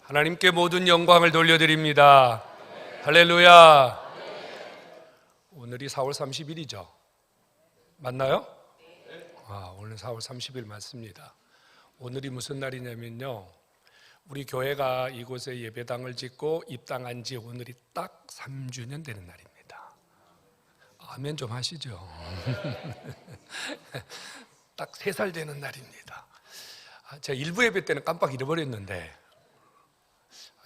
하나님께 모든 영광을 돌려드립니다. 할렐루야. 오늘이 4월 30일이죠. 맞나요? 오늘 4월 30일 맞습니다. 오늘이 무슨 날이냐면요, 우리 교회가 이곳에 예배당을 짓고 입당한 지 오늘이 딱 3주년 되는 날입니다. 아멘 좀 하시죠. 딱 3살 되는 날입니다. 제가 일부 예배 때는 깜빡 잃어버렸는데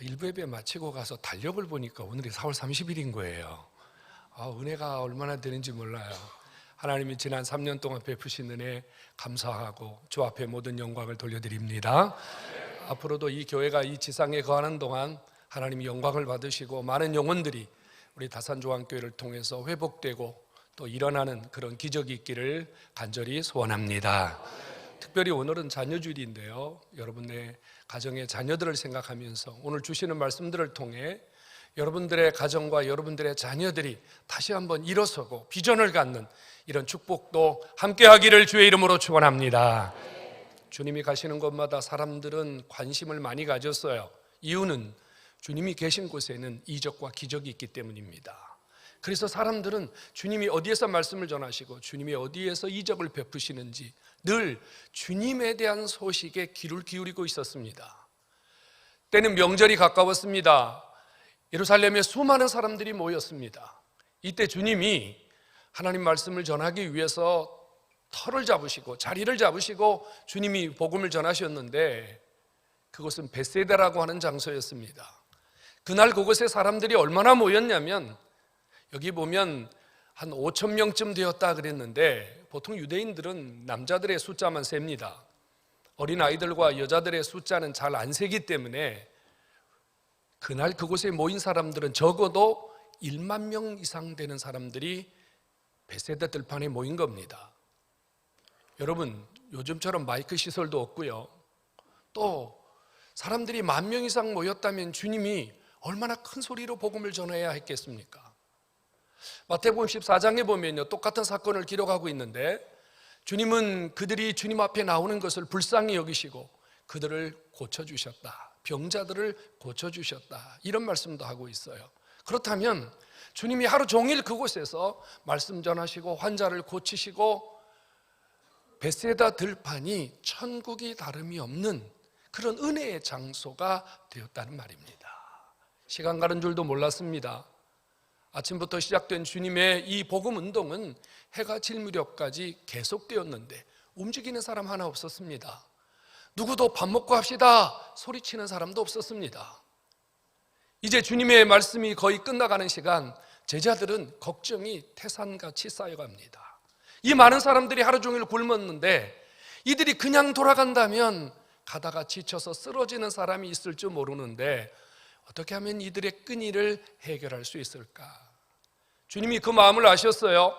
일부 예배 마치고 가서 달력을 보니까 오늘이 4월 30일인 거예요. 은혜가 얼마나 되는지 몰라요. 하나님이 지난 3년 동안 베푸신 은혜 감사하고 주 앞에 모든 영광을 돌려드립니다. 앞으로도 이 교회가 이 지상에 거하는 동안 하나님이 영광을 받으시고 많은 영혼들이 우리 다산조항교회를 통해서 회복되고 또 일어나는 그런 기적이 있기를 간절히 소원합니다. 특별히 오늘은 자녀주일인데요, 여러분의 가정의 자녀들을 생각하면서 오늘 주시는 말씀들을 통해 여러분들의 가정과 여러분들의 자녀들이 다시 한번 일어서고 비전을 갖는 이런 축복도 함께 하기를 주의 이름으로 축원합니다. 주님이 가시는 곳마다 사람들은 관심을 많이 가졌어요. 이유는 주님이 계신 곳에는 이적과 기적이 있기 때문입니다. 그래서 사람들은 주님이 어디에서 말씀을 전하시고 주님이 어디에서 이적을 베푸시는지 늘 주님에 대한 소식에 귀를 기울이고 있었습니다. 때는 명절이 가까웠습니다. 예루살렘에 수많은 사람들이 모였습니다. 이때 주님이 하나님 말씀을 전하기 위해서 터를 잡으시고 자리를 잡으시고 주님이 복음을 전하셨는데 그곳은 벳세다라고 하는 장소였습니다. 그날 그곳에 사람들이 얼마나 모였냐면 여기 보면 한 5천 명쯤 되었다 그랬는데 보통 유대인들은 남자들의 숫자만 셉니다. 어린아이들과 여자들의 숫자는 잘 안 세기 때문에 그날 그곳에 모인 사람들은 적어도 1만 명 이상 되는 사람들이 벳세다 들판에 모인 겁니다. 여러분, 요즘처럼 마이크 시설도 없고요, 또 사람들이 10,000명 이상 모였다면 주님이 얼마나 큰 소리로 복음을 전해야 했겠습니까? 마태복음 14장에 보면요, 똑같은 사건을 기록하고 있는데 주님은 그들이 주님 앞에 나오는 것을 불쌍히 여기시고 그들을 고쳐주셨다, 병자들을 고쳐주셨다, 이런 말씀도 하고 있어요. 그렇다면 주님이 하루 종일 그곳에서 말씀 전하시고 환자를 고치시고 벳세다 들판이 천국이 다름이 없는 그런 은혜의 장소가 되었다는 말입니다. 시간 가는 줄도 몰랐습니다. 아침부터 시작된 주님의 이 복음 운동은 해가 질 무렵까지 계속되었는데 움직이는 사람 하나 없었습니다. 누구도 밥 먹고 합시다 소리치는 사람도 없었습니다. 이제 주님의 말씀이 거의 끝나가는 시간, 제자들은 걱정이 태산같이 쌓여갑니다. 이 많은 사람들이 하루 종일 굶었는데 이들이 그냥 돌아간다면 가다가 지쳐서 쓰러지는 사람이 있을 줄 모르는데 어떻게 하면 이들의 끈이를 해결할 수 있을까? 주님이 그 마음을 아셨어요.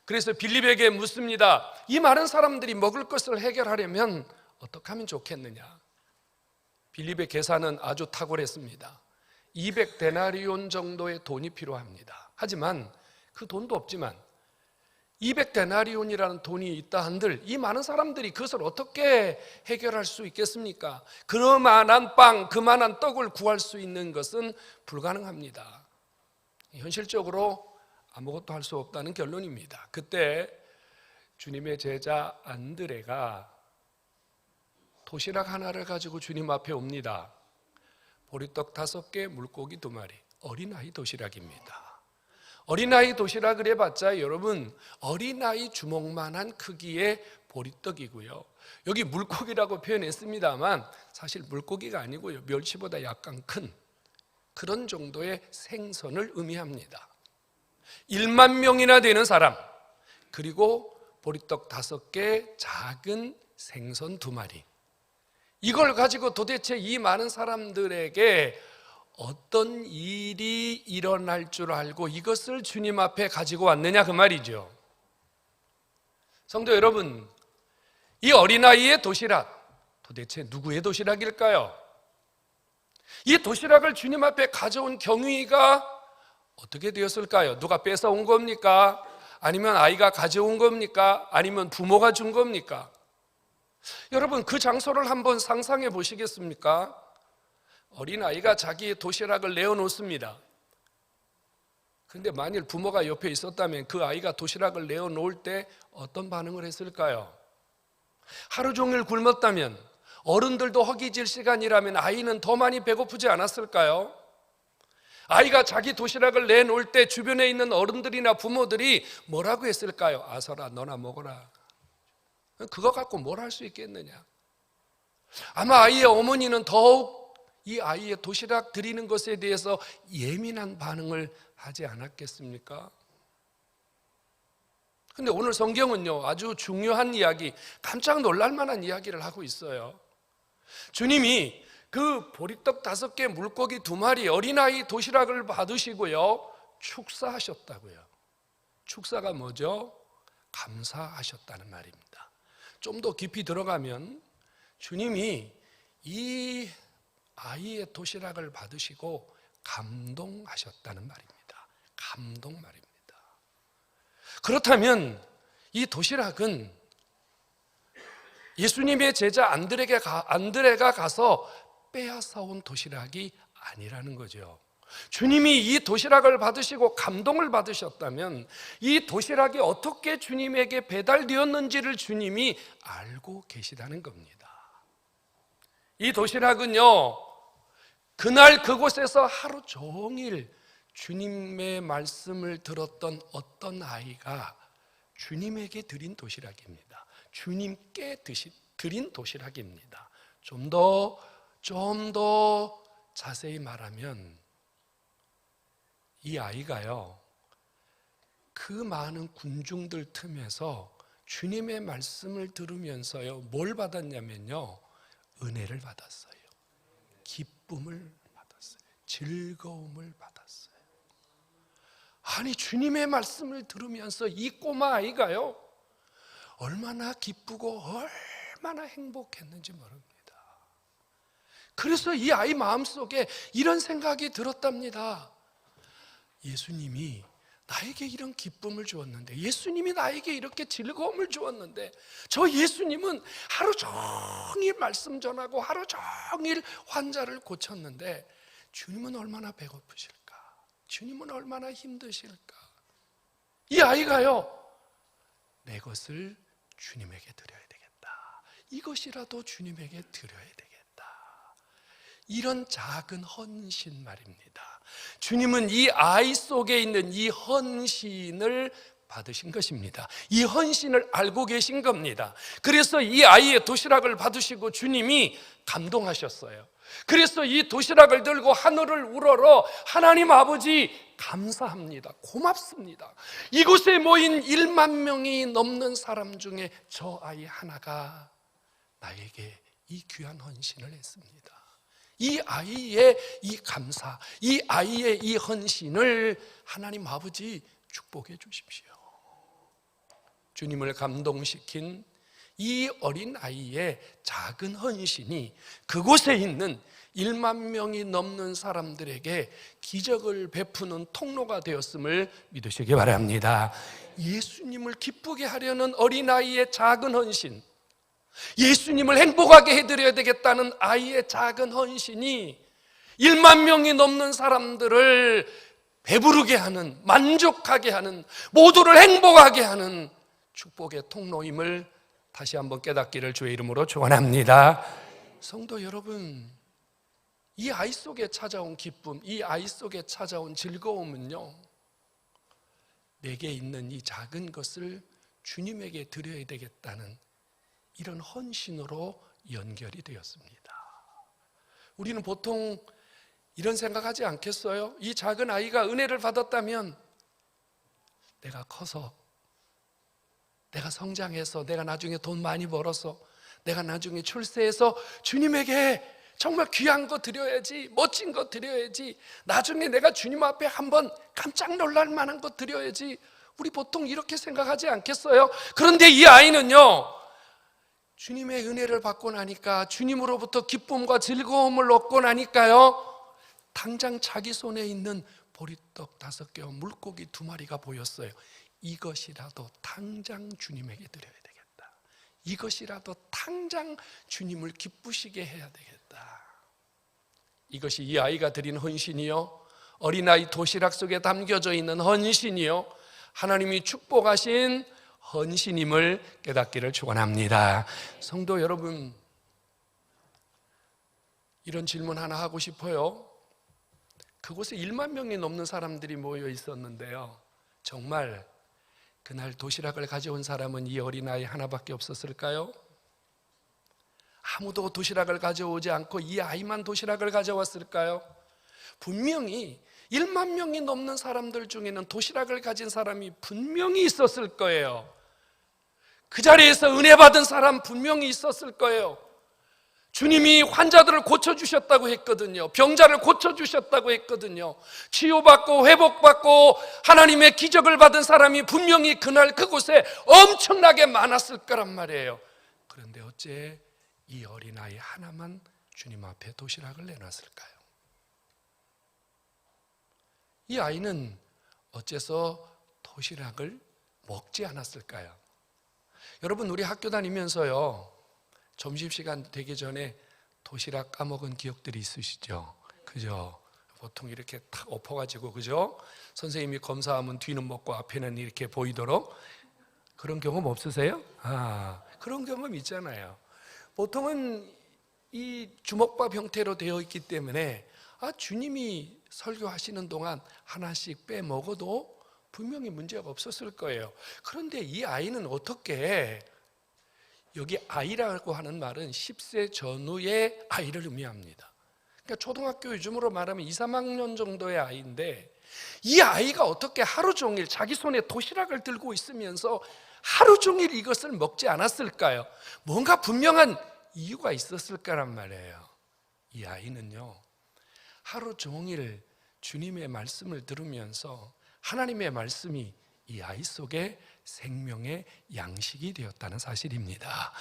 그래서 빌립에게 묻습니다. 이 많은 사람들이 먹을 것을 해결하려면 어떻게 하면 좋겠느냐? 빌립의 계산은 아주 탁월했습니다. 200데나리온 정도의 돈이 필요합니다. 하지만 그 돈도 없지만 200데나리온이라는 돈이 있다 한들 이 많은 사람들이 그것을 어떻게 해결할 수 있겠습니까? 그만한 빵, 그만한 떡을 구할 수 있는 것은 불가능합니다. 현실적으로 아무것도 할 수 없다는 결론입니다. 그때 주님의 제자 안드레가 도시락 하나를 가지고 주님 앞에 옵니다. 보리떡 5개, 물고기 2마리, 어린아이 도시락입니다. 어린아이 도시락을 해봤자 여러분 어린아이 주먹만한 크기의 보리떡이고요, 여기 물고기라고 표현했습니다만 사실 물고기가 아니고요, 멸치보다 약간 큰 그런 정도의 생선을 의미합니다. 1만 명이나 되는 사람, 그리고 보리떡 5개, 작은 생선 2마리, 이걸 가지고 도대체 이 많은 사람들에게 어떤 일이 일어날 줄 알고 이것을 주님 앞에 가지고 왔느냐 그 말이죠. 성도 여러분, 이 어린아이의 도시락 도대체 누구의 도시락일까요? 이 도시락을 주님 앞에 가져온 경위가 어떻게 되었을까요? 누가 뺏어온 겁니까? 아니면 아이가 가져온 겁니까? 아니면 부모가 준 겁니까? 여러분, 그 장소를 한번 상상해 보시겠습니까? 어린아이가 자기의 도시락을 내어놓습니다. 그런데 만일 부모가 옆에 있었다면 그 아이가 도시락을 내어놓을 때 어떤 반응을 했을까요? 하루 종일 굶었다면, 어른들도 허기질 시간이라면 아이는 더 많이 배고프지 않았을까요? 아이가 자기 도시락을 내놓을 때 주변에 있는 어른들이나 부모들이 뭐라고 했을까요? 아서라, 너나 먹어라. 그거 갖고 뭘 할 수 있겠느냐? 아마 아이의 어머니는 더욱 이 아이의 도시락 드리는 것에 대해서 예민한 반응을 하지 않았겠습니까? 근데 오늘 성경은요, 아주 중요한 이야기, 깜짝 놀랄 만한 이야기를 하고 있어요. 주님이 그 보리떡 5개, 물고기 2마리, 어린아이 도시락을 받으시고요, 축사하셨다고요. 축사가 뭐죠? 감사하셨다는 말입니다. 좀 더 깊이 들어가면 주님이 이 아이의 도시락을 받으시고 감동하셨다는 말입니다. 감동 말입니다. 그렇다면 이 도시락은 예수님의 제자 안드레가 가서 빼앗아온 도시락이 아니라는 거죠. 주님이 이 도시락을 받으시고 감동을 받으셨다면 이 도시락이 어떻게 주님에게 배달되었는지를 주님이 알고 계시다는 겁니다. 이 도시락은요, 그날 그곳에서 하루 종일 주님의 말씀을 들었던 어떤 아이가 주님에게 드린 도시락입니다. 주님께 드린 도시락입니다. 좀 더 자세히 말하면 이 아이가요, 그 많은 군중들 틈에서 주님의 말씀을 들으면서요, 뭘 받았냐면요, 은혜를 받았어요. 기쁨을 받았어요. 즐거움을 받았어요. 아니, 주님의 말씀을 들으면서 이 꼬마 아이가요, 얼마나 기쁘고 얼마나 행복했는지 모릅니다. 그래서 이 아이 마음속에 이런 생각이 들었답니다. 예수님이 나에게 이런 기쁨을 주었는데, 예수님이 나에게 이렇게 즐거움을 주었는데, 저 예수님은 하루 종일 말씀 전하고 하루 종일 환자를 고쳤는데 주님은 얼마나 배고프실까? 주님은 얼마나 힘드실까? 이 아이가요, 내 것을 주님에게 드려야 되겠다. 이것이라도 주님에게 드려야 되겠다. 이런 작은 헌신 말입니다. 주님은 이 아이 속에 있는 이 헌신을 받으신 것입니다. 이 헌신을 알고 계신 겁니다. 그래서 이 아이의 도시락을 받으시고 주님이 감동하셨어요. 그래서 이 도시락을 들고 하늘을 우러러 하나님 아버지 감사합니다. 고맙습니다. 이곳에 모인 1만 명이 넘는 사람 중에 저 아이 하나가 나에게 이 귀한 헌신을 했습니다. 이 아이의 이 감사, 이 아이의 이 헌신을 하나님 아버지 축복해 주십시오. 주님을 감동시킨 이 어린 아이의 작은 헌신이 그곳에 있는 1만 명이 넘는 사람들에게 기적을 베푸는 통로가 되었음을 믿으시기 바랍니다. 예수님을 기쁘게 하려는 어린아이의 작은 헌신, 예수님을 행복하게 해드려야 되겠다는 아이의 작은 헌신이 1만 명이 넘는 사람들을 배부르게 하는, 만족하게 하는, 모두를 행복하게 하는 축복의 통로임을 다시 한번 깨닫기를 주의 이름으로 축원합니다. 성도 여러분, 이 아이 속에 찾아온 기쁨, 이 아이 속에 찾아온 즐거움은요, 내게 있는 이 작은 것을 주님에게 드려야 되겠다는 이런 헌신으로 연결이 되었습니다. 우리는 보통 이런 생각하지 않겠어요? 이 작은 아이가 은혜를 받았다면 내가 커서, 내가 성장해서, 내가 나중에 돈 많이 벌어서, 내가 나중에 출세해서 주님에게 정말 귀한 거 드려야지, 멋진 거 드려야지, 나중에 내가 주님 앞에 한번 깜짝 놀랄 만한 거 드려야지, 우리 보통 이렇게 생각하지 않겠어요? 그런데 이 아이는요, 주님의 은혜를 받고 나니까, 주님으로부터 기쁨과 즐거움을 얻고 나니까요, 당장 자기 손에 있는 보리떡 5개와 물고기 2마리가 보였어요. 이것이라도 당장 주님에게 드려야 되겠다. 이것이라도 당장 주님을 기쁘시게 해야 되겠다. 이것이 이 아이가 드린 헌신이요, 어린아이 도시락 속에 담겨져 있는 헌신이요, 하나님이 축복하신 헌신임을 깨닫기를 축원합니다. 성도 여러분, 이런 질문 하나 하고 싶어요. 그곳에 1만 명이 넘는 사람들이 모여 있었는데요, 정말 그날 도시락을 가져온 사람은 이 어린아이 하나밖에 없었을까요? 아무도 도시락을 가져오지 않고 이 아이만 도시락을 가져왔을까요? 분명히 1만 명이 넘는 사람들 중에는 도시락을 가진 사람이 분명히 있었을 거예요. 그 자리에서 은혜 받은 사람 분명히 있었을 거예요. 주님이 환자들을 고쳐주셨다고 했거든요. 병자를 고쳐주셨다고 했거든요. 치유받고 회복받고 하나님의 기적을 받은 사람이 분명히 그날 그곳에 엄청나게 많았을 거란 말이에요. 그런데 어째 이 어린아이 하나만 주님 앞에 도시락을 내놨을까요? 이 아이는 어째서 도시락을 먹지 않았을까요? 여러분, 우리 학교 다니면서요, 점심시간 되기 전에 도시락 까먹은 기억들이 있으시죠? 그죠? 보통 이렇게 탁 엎어가지고, 그죠? 선생님이 검사하면 뒤는 먹고 앞에는 이렇게 보이도록. 그런 경험 없으세요? 그런 경험 있잖아요. 보통은 이 주먹밥 형태로 되어 있기 때문에 주님이 설교하시는 동안 하나씩 빼 먹어도 분명히 문제가 없었을 거예요. 그런데 이 아이는 어떻게, 여기 아이라고 하는 말은 10세 전후의 아이를 의미합니다. 그러니까 초등학교 요즘으로 말하면 2, 3학년 정도의 아이인데, 이 아이가 어떻게 하루 종일 자기 손에 도시락을 들고 있으면서 하루 종일 이것을 먹지 않았을까요? 뭔가 분명한 이유가 있었을 거란 말이에요. 이 아이는요, 하루 종일 주님의 말씀을 들으면서 하나님의 말씀이 이 아이 속에 생명의 양식이 되었다는 사실입니다.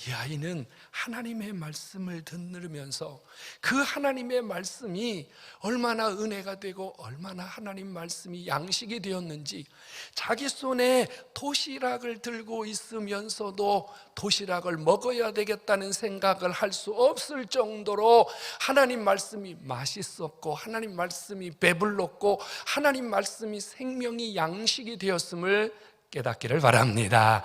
이 아이는 하나님의 말씀을 들으면서 그 하나님의 말씀이 얼마나 은혜가 되고 얼마나 하나님 말씀이 양식이 되었는지, 자기 손에 도시락을 들고 있으면서도 도시락을 먹어야 되겠다는 생각을 할 수 없을 정도로 하나님 말씀이 맛있었고 하나님 말씀이 배불렀고 하나님 말씀이 생명이 양식이 되었음을 깨닫기를 바랍니다.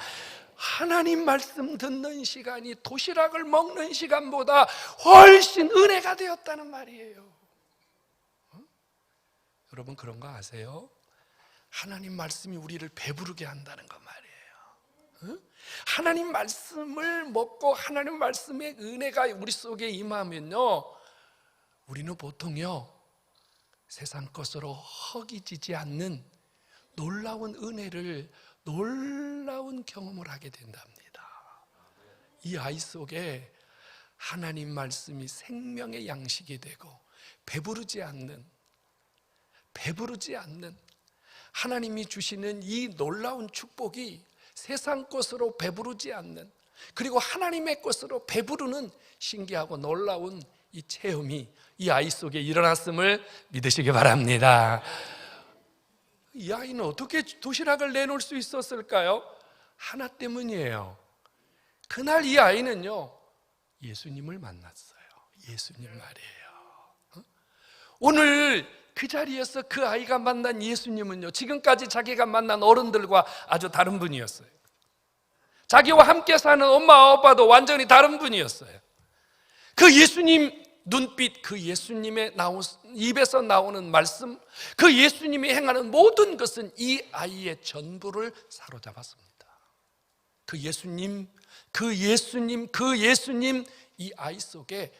하나님 말씀 듣는 시간이 도시락을 먹는 시간보다 훨씬 은혜가 되었다는 말이에요. 여러분, 그런 거 아세요? 하나님 말씀이 우리를 배부르게 한다는 거 말이에요. 하나님 말씀을 먹고 하나님 말씀의 은혜가 우리 속에 임하면요, 우리는 보통요, 세상 것으로 허기지지 않는 놀라운 은혜를, 놀라운 경험을 하게 된답니다. 이 아이 속에 하나님 말씀이 생명의 양식이 되고 배부르지 않는 하나님이 주시는 이 놀라운 축복이 세상 것으로 배부르지 않는, 그리고 하나님의 것으로 배부르는 신기하고 놀라운 이 체험이 이 아이 속에 일어났음을 믿으시기 바랍니다. 이 아이는 어떻게 도시락을 내놓을 수 있었을까요? 하나 때문이에요. 그날 이 아이는요, 예수님을 만났어요. 예수님 말이에요. 오늘 그 자리에서 그 아이가 만난 예수님은요, 지금까지 자기가 만난 어른들과 아주 다른 분이었어요. 자기와 함께 사는 엄마 아빠도 완전히 다른 분이었어요. 그 예수님 눈빛, 그 예수님의 입에서 나오는 말씀, 그 예수님이 행하는 모든 것은 이 아이의 전부를 사로잡았습니다. 그 예수님, 이 아이 속에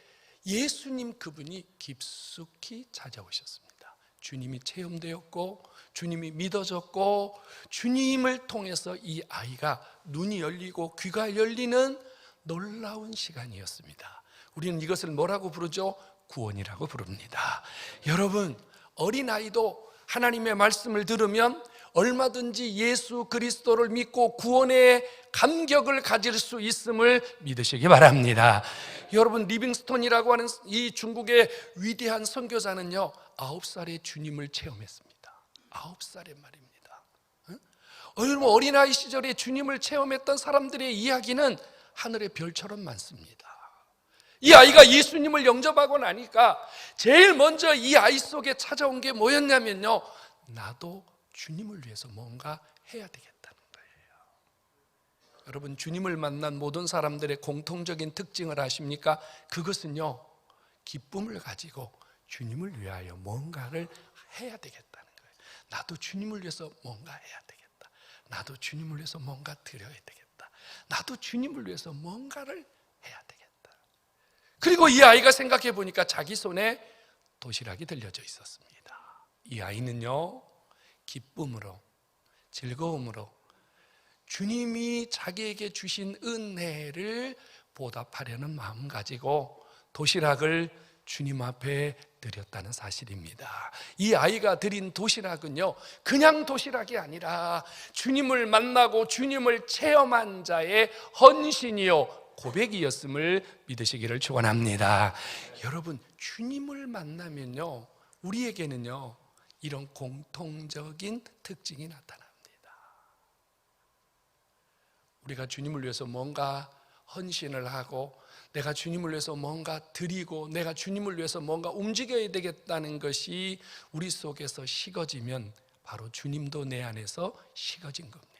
예수님 그분이 깊숙이 찾아오셨습니다. 주님이 체험되었고 주님이 믿어졌고 주님을 통해서 이 아이가 눈이 열리고 귀가 열리는 놀라운 시간이었습니다. 우리는 이것을 뭐라고 부르죠? 구원이라고 부릅니다. 여러분, 어린아이도 하나님의 말씀을 들으면 얼마든지 예수 그리스도를 믿고 구원의 감격을 가질 수 있음을 믿으시기 바랍니다. 여러분, 리빙스톤이라고 하는 이 중국의 위대한 선교사는요, 9살에 주님을 체험했습니다. 9살의 말입니다. 여러분, 어린아이 시절에 주님을 체험했던 사람들의 이야기는 하늘의 별처럼 많습니다. 이 아이가 예수님을 영접하고 나니까 제일 먼저 이 아이 속에 찾아온 게 뭐였냐면요, 나도 주님을 위해서 뭔가 해야 되겠다는 거예요. 여러분, 주님을 만난 모든 사람들의 공통적인 특징을 아십니까? 그것은요, 기쁨을 가지고 주님을 위하여 뭔가를 해야 되겠다는 거예요. 나도 주님을 위해서 뭔가 해야 되겠다. 나도 주님을 위해서 뭔가 드려야 되겠다. 나도 주님을 위해서 뭔가를 해야 되겠다. 그리고 이 아이가 생각해 보니까 자기 손에 도시락이 들려져 있었습니다. 이 아이는요, 기쁨으로, 즐거움으로 주님이 자기에게 주신 은혜를 보답하려는 마음 가지고 도시락을 주님 앞에 드렸다는 사실입니다. 이 아이가 드린 도시락은요, 그냥 도시락이 아니라 주님을 만나고 주님을 체험한 자의 헌신이요, 고백이었음을 믿으시기를 축원합니다. 여러분, 주님을 만나면요, 우리에게는요, 이런 공통적인 특징이 나타납니다. 우리가 주님을 위해서 뭔가 헌신을 하고, 내가 주님을 위해서 뭔가 드리고, 내가 주님을 위해서 뭔가 움직여야 되겠다는 것이 우리 속에서 식어지면 바로 주님도 내 안에서 식어진 겁니다.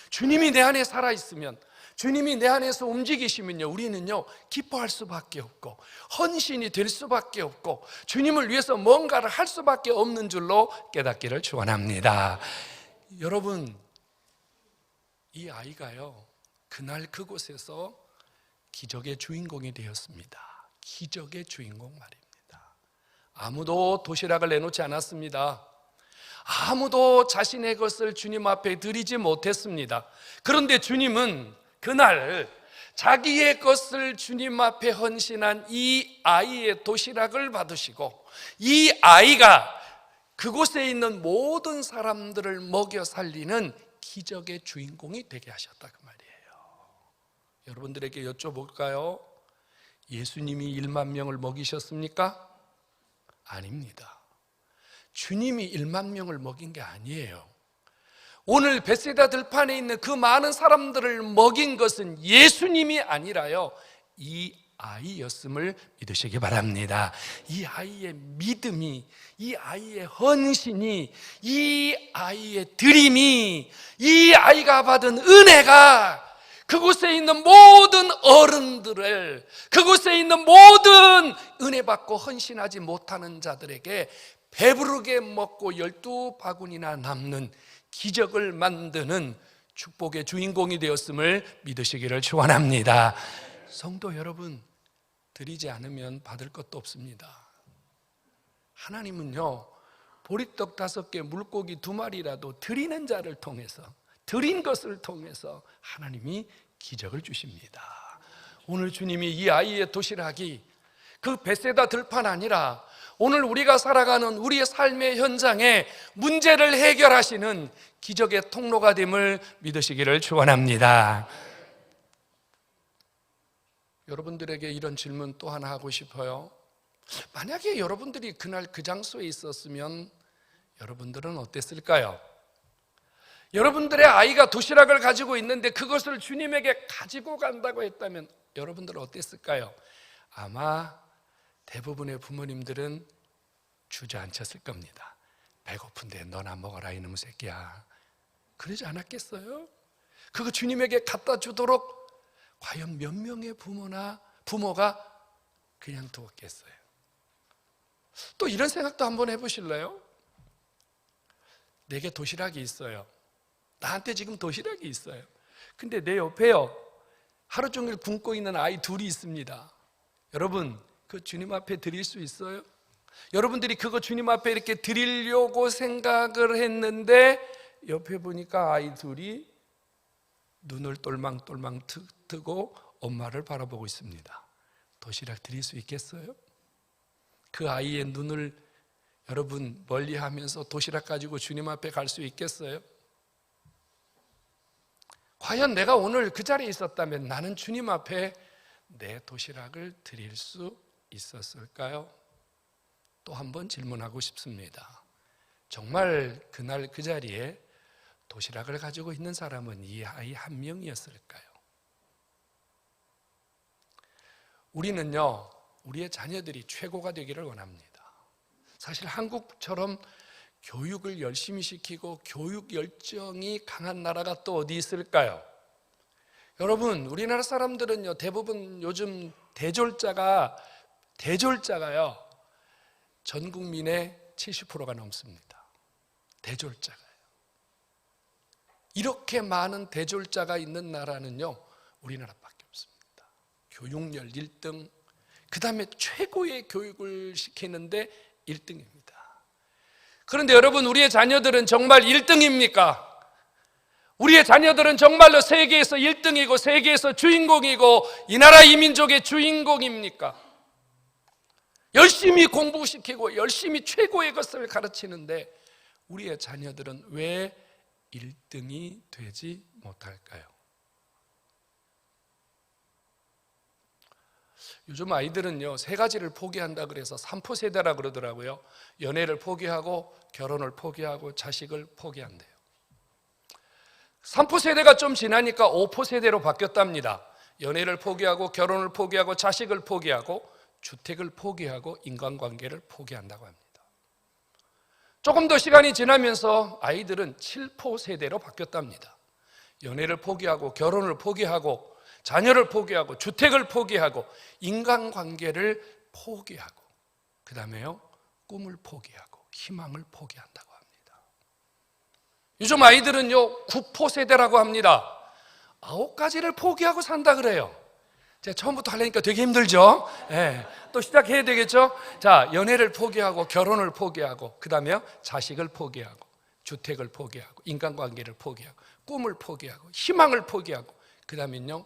주님이 내 안에 살아있으면, 주님이 내 안에서 움직이시면요, 우리는요, 기뻐할 수밖에 없고 헌신이 될 수밖에 없고 주님을 위해서 뭔가를 할 수밖에 없는 줄로 깨닫기를 축원합니다. 여러분, 이 아이가요, 그날 그곳에서 기적의 주인공이 되었습니다. 기적의 주인공 말입니다. 아무도 도시락을 내놓지 않았습니다. 아무도 자신의 것을 주님 앞에 드리지 못했습니다. 그런데 주님은 그날 자기의 것을 주님 앞에 헌신한 이 아이의 도시락을 받으시고, 이 아이가 그곳에 있는 모든 사람들을 먹여 살리는 기적의 주인공이 되게 하셨다, 그 말이에요. 여러분들에게 여쭤볼까요? 예수님이 1만 명을 먹이셨습니까? 아닙니다. 주님이 1만 명을 먹인 게 아니에요. 오늘 베세다 들판에 있는 그 많은 사람들을 먹인 것은 예수님이 아니라요, 이 아이였음을 믿으시기 바랍니다. 이 아이의 믿음이, 이 아이의 헌신이, 이 아이의 드림이, 이 아이가 받은 은혜가 그곳에 있는 모든 어른들을, 그곳에 있는 모든 은혜 받고 헌신하지 못하는 자들에게 배부르게 먹고 12바구니나 남는 기적을 만드는 축복의 주인공이 되었음을 믿으시기를 축원합니다. 성도 여러분, 드리지 않으면 받을 것도 없습니다. 하나님은요, 보리떡 5개, 물고기 2마리라도 드리는 자를 통해서, 드린 것을 통해서 하나님이 기적을 주십니다. 오늘 주님이 이 아이의 도시락이 그 베세다 들판 아니라 오늘 우리가 살아가는 우리의 삶의 현장에 문제를 해결하시는 기적의 통로가 됨을 믿으시기를 축원합니다. 여러분들에게 이런 질문 또 하나 하고 싶어요. 만약에 여러분들이 그날 그 장소에 있었으면 여러분들은 어땠을까요? 여러분들의 아이가 도시락을 가지고 있는데 그것을 주님에게 가지고 간다고 했다면 여러분들은 어땠을까요? 아마 대부분의 부모님들은 주저앉혔을 겁니다. 배고픈데 너나 먹어라 이놈의 새끼야. 그러지 않았겠어요? 그거 주님에게 갖다 주도록 과연 몇 명의 부모가 그냥 두었겠어요? 또 이런 생각도 한번 해보실래요? 내게 도시락이 있어요. 나한테 지금 도시락이 있어요. 근데 내 옆에요, 하루 종일 굶고 있는 아이 둘이 있습니다. 여러분, 그 주님 앞에 드릴 수 있어요? 여러분들이 그거 주님 앞에 이렇게 드리려고 생각을 했는데 옆에 보니까 아이 둘이 눈을 똘망똘망 뜨고 엄마를 바라보고 있습니다. 도시락 드릴 수 있겠어요? 그 아이의 눈을 여러분 멀리 하면서 도시락 가지고 주님 앞에 갈 수 있겠어요? 과연 내가 오늘 그 자리에 있었다면 나는 주님 앞에 내 도시락을 드릴 수 있었을까요? 또 한 번 질문하고 싶습니다. 정말 그날 그 자리에 도시락을 가지고 있는 사람은 이 아이 한 명이었을까요? 우리는요, 우리의 자녀들이 최고가 되기를 원합니다. 사실 한국처럼 교육을 열심히 시키고 교육 열정이 강한 나라가 또 어디 있을까요? 여러분, 우리나라 사람들은요, 대부분 요즘 대졸자가요, 전 국민의 70%가 넘습니다. 대졸자가요. 이렇게 많은 대졸자가 있는 나라는요, 우리나라밖에 없습니다. 교육열 1등, 그 다음에 최고의 교육을 시키는데 1등입니다. 그런데 여러분, 우리의 자녀들은 정말 1등입니까? 우리의 자녀들은 정말로 세계에서 1등이고 세계에서 주인공이고 이 나라 이 민족의 주인공입니까? 열심히 공부시키고 열심히 최고의 것을 가르치는데 우리의 자녀들은 왜 1등이 되지 못할까요? 요즘 아이들은요, 세 가지를 포기한다 그래서 3포 세대라 그러더라고요. 연애를 포기하고 결혼을 포기하고 자식을 포기한대요. 3포 세대가 좀 지나니까 5포 세대로 바뀌었답니다. 연애를 포기하고 결혼을 포기하고 자식을 포기하고 주택을 포기하고 인간관계를 포기한다고 합니다. 조금 더 시간이 지나면서 아이들은 7포 세대로 바뀌었답니다. 연애를 포기하고 결혼을 포기하고 자녀를 포기하고 주택을 포기하고 인간관계를 포기하고 그 다음에요, 꿈을 포기하고 희망을 포기한다고 합니다. 요즘 아이들은요, 9포 세대라고 합니다. 9가지를 포기하고 산다 그래요. 제가 처음부터 하려니까 되게 힘들죠? 네, 또 시작해야 되겠죠? 자, 연애를 포기하고 결혼을 포기하고 그 다음에요, 자식을 포기하고 주택을 포기하고 인간관계를 포기하고 꿈을 포기하고 희망을 포기하고 그 다음에는요,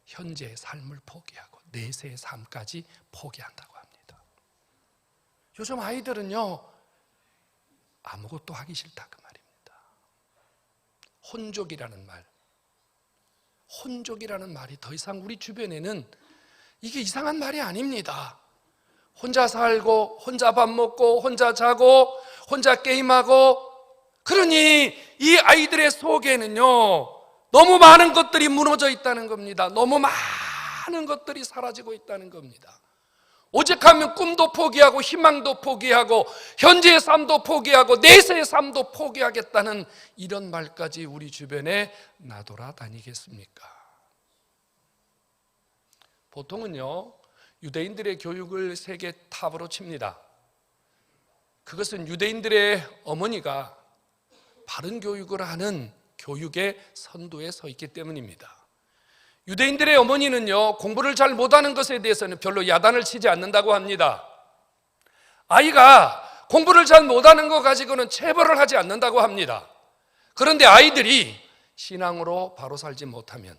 현재의 삶을 포기하고 내세의 삶까지 포기한다고 합니다. 요즘 아이들은요, 아무것도 하기 싫다 그 말입니다. 혼족이라는 말이 더 이상 우리 주변에는 이게 이상한 말이 아닙니다. 혼자 살고 혼자 밥 먹고 혼자 자고 혼자 게임하고, 그러니 이 아이들의 속에는요, 너무 많은 것들이 무너져 있다는 겁니다. 너무 많은 것들이 사라지고 있다는 겁니다. 오직하면 꿈도 포기하고 희망도 포기하고 현재의 삶도 포기하고 내세의 삶도 포기하겠다는 이런 말까지 우리 주변에 나돌아다니겠습니까? 보통은요, 유대인들의 교육을 세계 탑으로 칩니다. 그것은 유대인들의 어머니가 바른 교육을 하는 교육의 선두에 서 있기 때문입니다. 유대인들의 어머니는요, 공부를 잘 못하는 것에 대해서는 별로 야단을 치지 않는다고 합니다. 아이가 공부를 잘 못하는 것 가지고는 체벌을 하지 않는다고 합니다. 그런데 아이들이 신앙으로 바로 살지 못하면,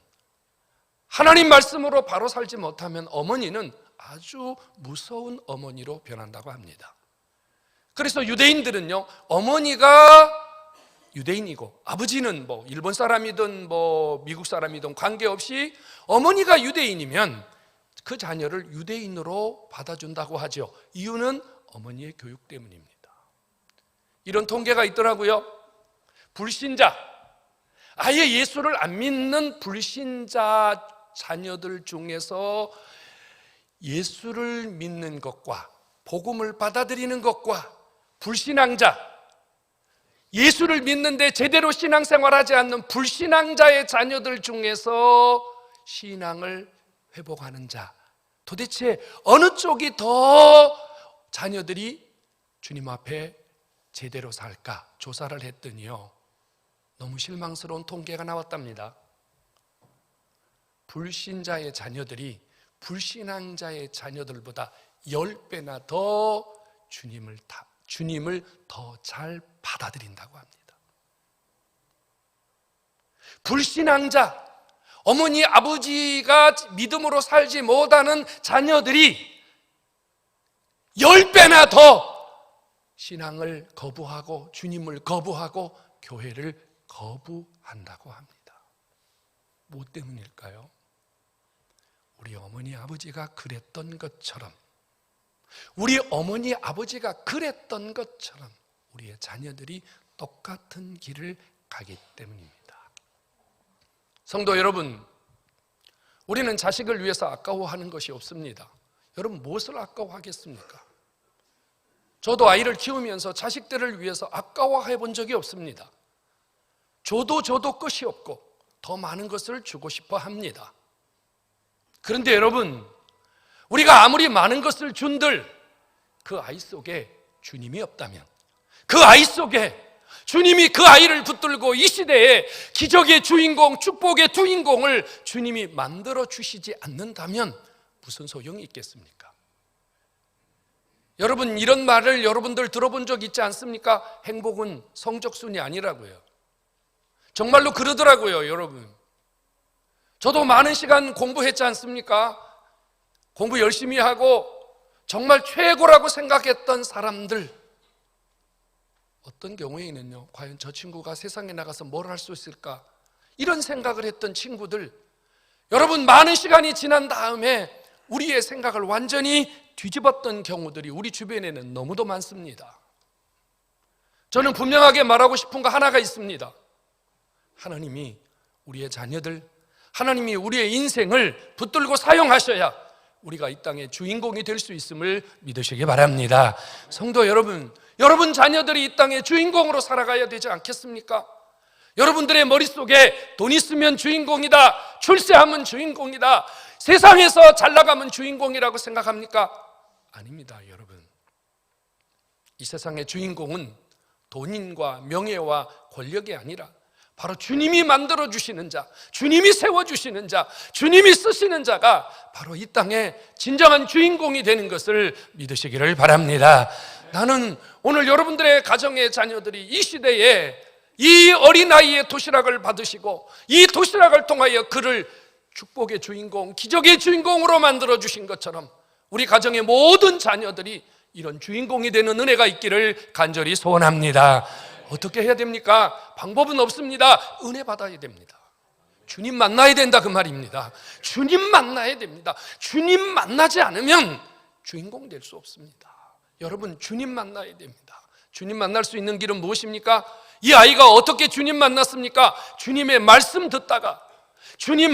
하나님 말씀으로 바로 살지 못하면 어머니는 아주 무서운 어머니로 변한다고 합니다. 그래서 유대인들은요, 어머니가 유대인이고 아버지는 뭐 일본 사람이든 뭐 미국 사람이든 관계없이 어머니가 유대인이면 그 자녀를 유대인으로 받아준다고 하죠. 이유는 어머니의 교육 때문입니다. 이런 통계가 있더라고요. 불신자, 아예 예수를 안 믿는 불신자 자녀들 중에서 예수를 믿는 것과 복음을 받아들이는 것과 불신앙자, 예수를 믿는데 제대로 신앙생활하지 않는 불신앙자의 자녀들 중에서 신앙을 회복하는 자, 도대체 어느 쪽이 더 자녀들이 주님 앞에 제대로 살까 조사를 했더니요, 너무 실망스러운 통계가 나왔답니다. 불신자의 자녀들이 불신앙자의 자녀들보다 10배나 더 주님을 더 잘 받아들인다고 합니다. 불신앙자, 어머니 아버지가 믿음으로 살지 못하는 자녀들이 10배나 더 신앙을 거부하고 주님을 거부하고 교회를 거부한다고 합니다. 뭐 때문일까요? 우리 어머니 아버지가 그랬던 것처럼, 우리 어머니 아버지가 그랬던 것처럼 우리의 자녀들이 똑같은 길을 가기 때문입니다. 성도 여러분, 우리는 자식을 위해서 아까워하는 것이 없습니다. 여러분, 무엇을 아까워하겠습니까? 저도 아이를 키우면서 자식들을 위해서 아까워해 본 적이 없습니다. 줘도 끝이 없고 더 많은 것을 주고 싶어 합니다. 그런데 여러분, 우리가 아무리 많은 것을 준들 그 아이 속에 주님이 없다면, 그 아이 속에 주님이 그 아이를 붙들고 이 시대에 기적의 주인공, 축복의 주인공을 주님이 만들어 주시지 않는다면 무슨 소용이 있겠습니까? 여러분, 이런 말을 여러분들 들어본 적 있지 않습니까? 행복은 성적순이 아니라고요. 정말로 그러더라고요, 여러분. 저도 많은 시간 공부했지 않습니까? 공부 열심히 하고 정말 최고라고 생각했던 사람들, 어떤 경우에는요, 과연 저 친구가 세상에 나가서 뭘 할 수 있을까? 이런 생각을 했던 친구들, 여러분, 많은 시간이 지난 다음에 우리의 생각을 완전히 뒤집었던 경우들이 우리 주변에는 너무도 많습니다. 저는 분명하게 말하고 싶은 거 하나가 있습니다. 하나님이 우리의 자녀들, 하나님이 우리의 인생을 붙들고 사용하셔야 우리가 이 땅의 주인공이 될 수 있음을 믿으시기 바랍니다. 성도 여러분, 여러분 자녀들이 이 땅의 주인공으로 살아가야 되지 않겠습니까? 여러분들의 머릿속에 돈 있으면 주인공이다, 출세하면 주인공이다, 세상에서 잘 나가면 주인공이라고 생각합니까? 아닙니다, 여러분. 이 세상의 주인공은 돈인과 명예와 권력이 아니라 바로 주님이 만들어주시는 자, 주님이 세워주시는 자, 주님이 쓰시는 자가 바로 이 땅의 진정한 주인공이 되는 것을 믿으시기를 바랍니다. 나는 오늘 여러분들의 가정의 자녀들이 이 시대에 이 어린아이의 도시락을 받으시고 이 도시락을 통하여 그를 축복의 주인공, 기적의 주인공으로 만들어주신 것처럼 우리 가정의 모든 자녀들이 이런 주인공이 되는 은혜가 있기를 간절히 소원합니다. 어떻게 해야 됩니까? 방법은 없습니다. 은혜 받아야 됩니다. 주님 만나야 된다, 그 말입니다. 주님 만나야 됩니다. 주님 만나지 않으면 주인공 될 수 없습니다. 여러분, 주님 만나야 됩니다. 주님 만날 수 있는 길은 무엇입니까? 이 아이가 어떻게 주님 만났습니까? 주님의 말씀 듣다가 주님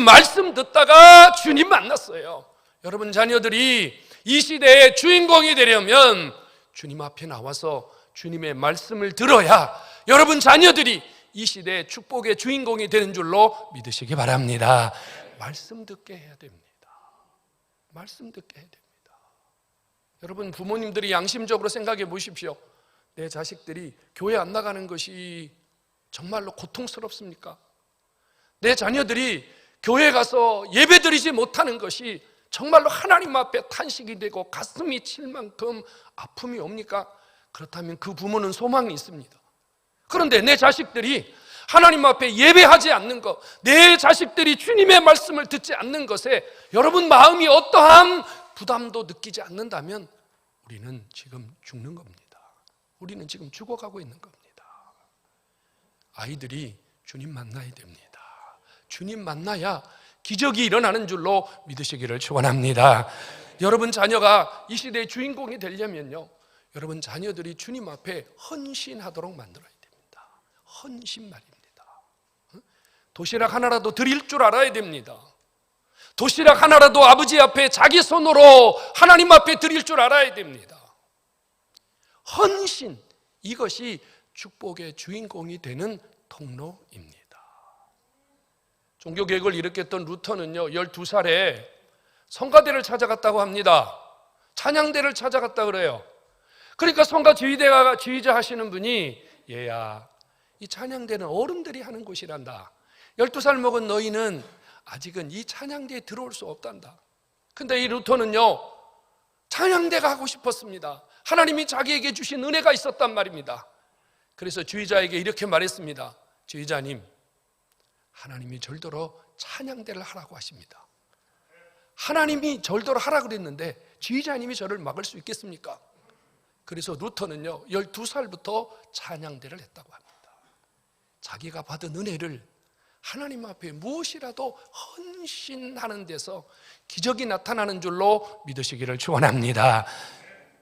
만났어요. 여러분 자녀들이 이 시대의 주인공이 되려면 주님 앞에 나와서 주님의 말씀을 들어야 여러분 자녀들이 이 시대의 축복의 주인공이 되는 줄로 믿으시기 바랍니다. 말씀 듣게 해야 됩니다. 말씀 듣게 해야 됩니다. 여러분, 부모님들이 양심적으로 생각해 보십시오. 내 자식들이 교회 안 나가는 것이 정말로 고통스럽습니까? 내 자녀들이 교회 가서 예배드리지 못하는 것이 정말로 하나님 앞에 탄식이 되고 가슴이 칠 만큼 아픔이 옵니까? 그렇다면 그 부모는 소망이 있습니다. 그런데 내 자식들이 하나님 앞에 예배하지 않는 것, 내 자식들이 주님의 말씀을 듣지 않는 것에 여러분 마음이 어떠한 부담도 느끼지 않는다면 우리는 지금 죽는 겁니다. 우리는 지금 죽어가고 있는 겁니다. 아이들이 주님 만나야 됩니다. 주님 만나야 기적이 일어나는 줄로 믿으시기를 축원합니다. 여러분 자녀가 이 시대의 주인공이 되려면요, 여러분 자녀들이 주님 앞에 헌신하도록 만들어야 됩니다. 헌신 말입니다. 도시락 하나라도 드릴 줄 알아야 됩니다. 도시락 하나라도 아버지 앞에 자기 손으로 하나님 앞에 드릴 줄 알아야 됩니다. 헌신, 이것이 축복의 주인공이 되는 통로입니다. 종교개혁을 일으켰던 루터는요, 12살에 성가대를 찾아갔다고 합니다. 찬양대를 찾아갔다 그래요. 그러니까 성가 지휘자 하시는 분이, 얘야, 이 찬양대는 어른들이 하는 곳이란다. 12살 먹은 너희는 아직은 이 찬양대에 들어올 수 없단다. 근데 이 루터는요, 찬양대가 하고 싶었습니다. 하나님이 자기에게 주신 은혜가 있었단 말입니다. 그래서 지휘자에게 이렇게 말했습니다. 지휘자님, 하나님이 절대로 찬양대를 하라고 하십니다. 하나님이 절대로 하라고 그랬는데 지휘자님이 저를 막을 수 있겠습니까? 그래서 루터는요, 12살부터 찬양대를 했다고 합니다. 자기가 받은 은혜를 하나님 앞에 무엇이라도 헌신하는 데서 기적이 나타나는 줄로 믿으시기를 축원합니다.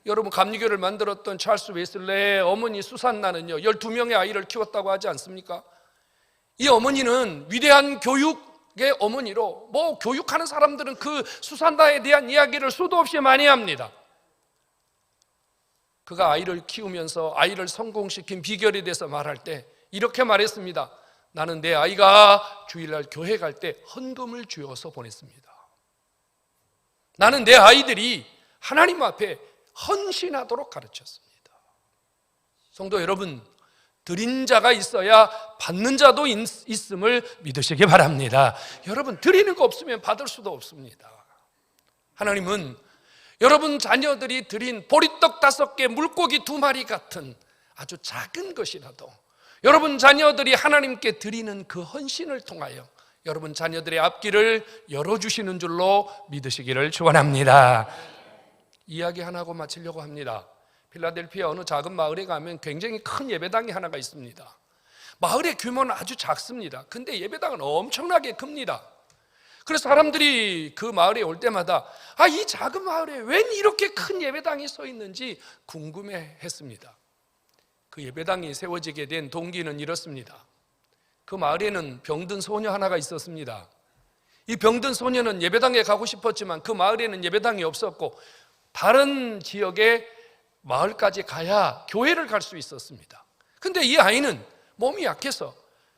여러분, 감리교를 만들었던 찰스 웨슬레의 어머니 수산나는요, 12명의 아이를 키웠다고 하지 않습니까? 이 어머니는 위대한 교육 어머니로 교육하는 사람들은 그 수산다에 대한 이야기를 수도 없이 많이 합니다. 그가 아이를 키우면서 아이를 성공시킨 비결에 대해서 말할 때 이렇게 말했습니다. 나는 내 아이가 주일날 교회 갈 때 헌금을 주어서 보냈습니다. 나는 내 아이들이 하나님 앞에 헌신하도록 가르쳤습니다. 성도 여러분, 드린 자가 있어야 받는 자도 있음을 믿으시기 바랍니다. 여러분, 드리는 거 없으면 받을 수도 없습니다. 하나님은 여러분 자녀들이 드린 보리떡 5개, 물고기 2마리 같은 아주 작은 것이라도 여러분 자녀들이 하나님께 드리는 그 헌신을 통하여 여러분 자녀들의 앞길을 열어주시는 줄로 믿으시기를 축원합니다. 이야기 하나 하고 마치려고 합니다. 필라델피아 어느 작은 마을에 가면 굉장히 큰 예배당이 하나가 있습니다. 마을의 규모는 아주 작습니다. 근데 예배당은 엄청나게 큽니다. 그래서 사람들이 그 마을에 올 때마다 이 작은 마을에 웬 이렇게 큰 예배당이 서 있는지 궁금해했습니다. 그 예배당이 세워지게 된 동기는 이렇습니다. 그 마을에는 병든 소녀 하나가 있었습니다. 이 병든 소녀는 예배당에 가고 싶었지만 그 마을에는 예배당이 없었고 다른 지역의 마을까지 가야 교회를 갈 수 있었습니다. 근데 이 아이는 몸이 약해서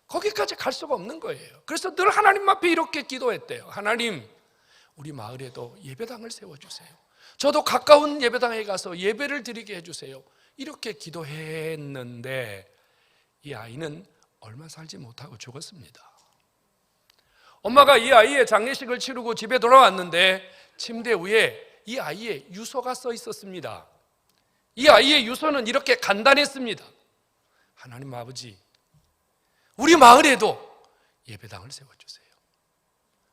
거기까지 갈 수가 없는 거예요. 그래서 늘 하나님 앞에 이렇게 기도했대요. 하나님, 우리 마을에도 예배당을 세워주세요. 저도 가까운 예배당에 가서 예배를 드리게 해주세요. 이렇게 기도했는데 이 아이는 얼마 살지 못하고 죽었습니다. 엄마가 이 아이의 장례식을 치르고 집에 돌아왔는데 침대 위에 이 아이의 유서가 써 있었습니다. 이 아이의 유서는 이렇게 간단했습니다. 하나님 아버지, 우리 마을에도 예배당을 세워주세요.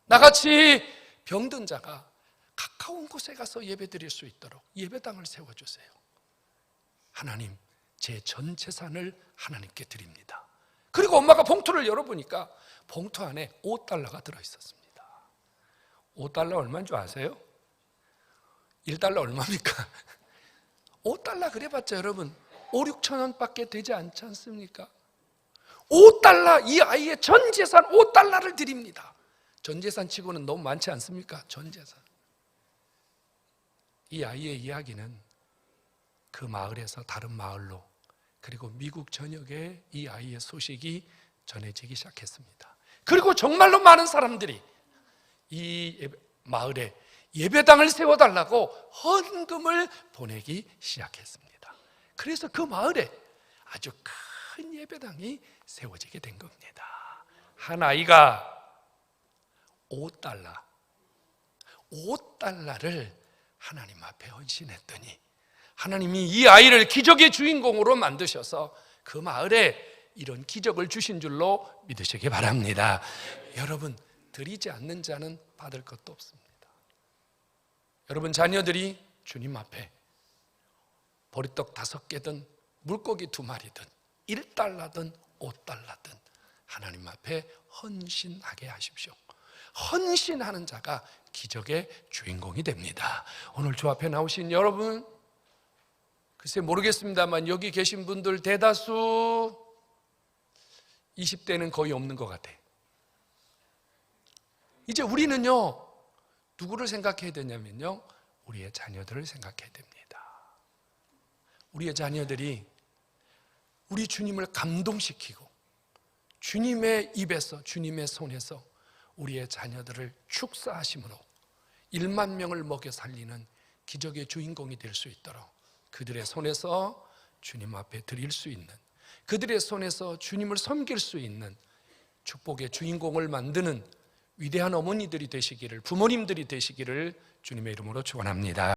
나같이 병든 자가 가까운 곳에 가서 예배 드릴 수 있도록 예배당을 세워주세요. 하나님, 제 전 재산을 하나님께 드립니다. 그리고 엄마가 봉투를 열어보니까 봉투 안에 $5가 들어있었습니다. $5 얼마인 줄 아세요? 1달러 얼마입니까? $5 그래봤자 여러분 5-6천 원밖에 되지 않지 않습니까? $5, 이 아이의 전 재산 $5를 드립니다. 전 재산 치고는 너무 많지 않습니까? 전 재산. 이 아이의 이야기는 그 마을에서 다른 마을로, 그리고 미국 전역에 이 아이의 소식이 전해지기 시작했습니다. 그리고 정말로 많은 사람들이 이 마을에 예배당을 세워달라고 헌금을 보내기 시작했습니다. 그래서 그 마을에 아주 큰 예배당이 세워지게 된 겁니다. 한 아이가 $5를 하나님 앞에 헌신했더니 하나님이 이 아이를 기적의 주인공으로 만드셔서 그 마을에 이런 기적을 주신 줄로 믿으시기 바랍니다. 여러분, 드리지 않는 자는 받을 것도 없습니다. 여러분 자녀들이 주님 앞에 보리떡 5개든 물고기 2마리든 $1든 $5든 하나님 앞에 헌신하게 하십시오. 헌신하는 자가 기적의 주인공이 됩니다. 오늘 주 앞에 나오신 여러분, 글쎄 모르겠습니다만 여기 계신 분들 대다수 20대는 거의 없는 것 같아요. 이제 우리는요, 누구를 생각해야 되냐면요, 우리의 자녀들을 생각해야 됩니다. 우리의 자녀들이 우리 주님을 감동시키고 주님의 입에서, 주님의 손에서 우리의 자녀들을 축사하심으로 1만 명을 먹여 살리는 기적의 주인공이 될 수 있도록 그들의 손에서 주님 앞에 드릴 수 있는, 그들의 손에서 주님을 섬길 수 있는 축복의 주인공을 만드는 위대한 어머니들이 되시기를, 부모님들이 되시기를 주님의 이름으로 축원합니다.